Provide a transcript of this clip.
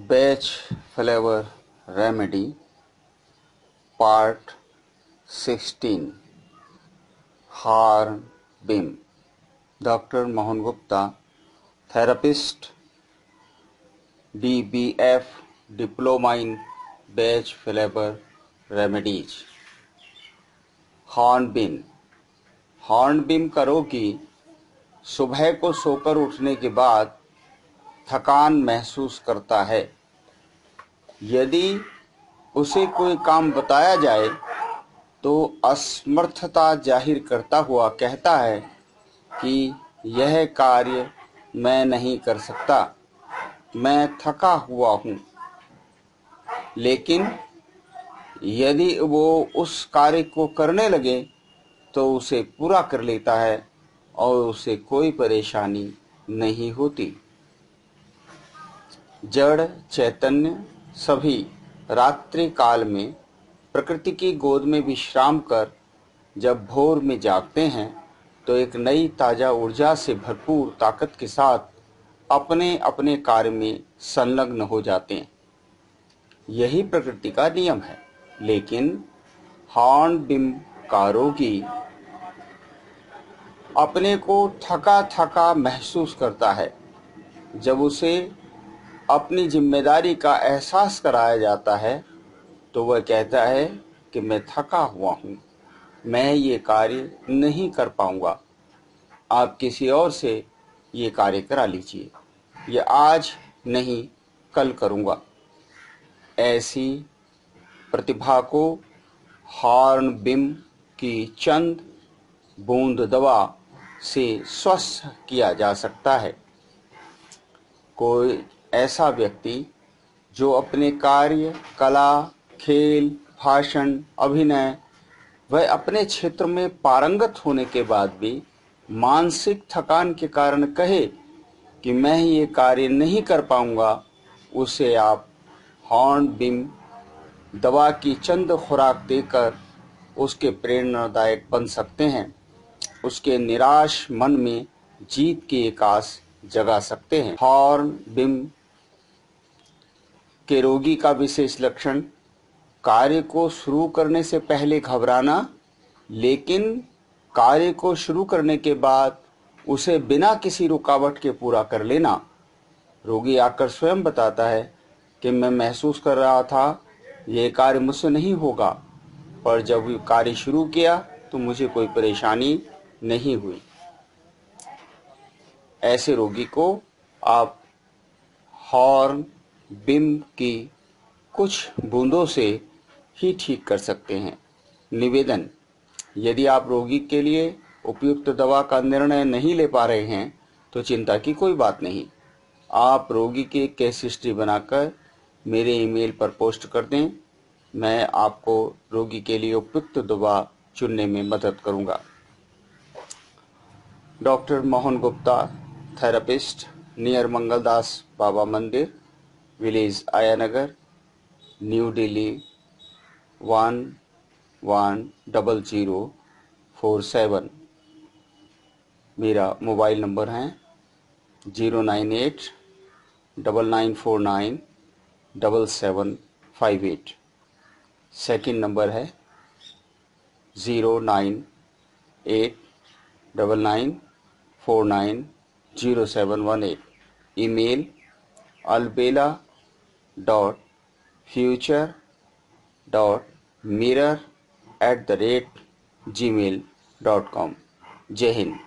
Batch Flavor Remedy Part 16 Hornbeam Dr. Mohan Gupta, Therapist, DBF Diploma in Batch Flavor Remedies। Hornbeam का रोगी सुबह को सोकर उठने के बाद थकान महसूस करता है। यदि उसे कोई काम बताया जाए तो असमर्थता जाहिर करता हुआ कहता है कि यह कार्य मैं नहीं कर सकता, मैं थका हुआ हूँ। लेकिन यदि वो उस कार्य को करने लगे तो उसे पूरा कर लेता है और उसे कोई परेशानी नहीं होती। जड़ चैतन्य सभी रात्रि काल में प्रकृति की गोद में विश्राम कर जब भोर में जागते हैं तो एक नई ताजा ऊर्जा से भरपूर ताकत के साथ अपने अपने कार्य में संलग्न हो जाते हैं। यही प्रकृति का नियम है। लेकिन हॉर्नबीम का रोगी अपने को थका थका महसूस करता है। जब उसे अपनी जिम्मेदारी का एहसास कराया जाता है तो वह कहता है कि मैं थका हुआ हूँ, मैं ये कार्य नहीं कर पाऊंगा, आप किसी और से ये कार्य करा लीजिए, ये आज नहीं कल करूँगा। ऐसी प्रतिभा को हॉर्नबीम की चंद बूंद दवा से स्वस्थ किया जा सकता है। कोई ऐसा व्यक्ति जो अपने कार्य, कला, खेल, भाषण, अभिनय व अपने क्षेत्र में पारंगत होने के बाद भी मानसिक थकान के कारण कहे कि मैं ये कार्य नहीं कर पाऊंगा, उसे आप हॉर्नबीम दवा की चंद खुराक देकर उसके प्रेरणादायक बन सकते हैं। उसके निराश मन में जीत की एक आस जगा सकते हैं। हॉर्नबीम के रोगी का विशेष लक्षण कार्य को शुरू करने से पहले घबराना, लेकिन कार्य को शुरू करने के बाद उसे बिना किसी रुकावट के पूरा कर लेना। रोगी आकर स्वयं बताता है कि मैं महसूस कर रहा था यह कार्य मुझसे नहीं होगा, पर जब कार्य शुरू किया तो मुझे कोई परेशानी नहीं हुई। ऐसे रोगी को आप हॉर्नबीम की कुछ बूंदों से ही ठीक कर सकते हैं। निवेदन: यदि आप रोगी के लिए उपयुक्त दवा का निर्णय नहीं ले पा रहे हैं तो चिंता की कोई बात नहीं। आप रोगी की केस हिस्ट्री बनाकर मेरे ईमेल पर पोस्ट कर दें। मैं आपको रोगी के लिए उपयुक्त दवा चुनने में मदद करूंगा। Doctor Mohan Gupta, therapist, near Mangaldas Baba मंदिर, विलेज आयानगर, न्यू दिल्ली 110047। मेरा मोबाइल नंबर है 098-9949-7758। सेकंड नंबर है 098-9949-0718। Email albela.future.mirror@gmail.com। जय हिंद।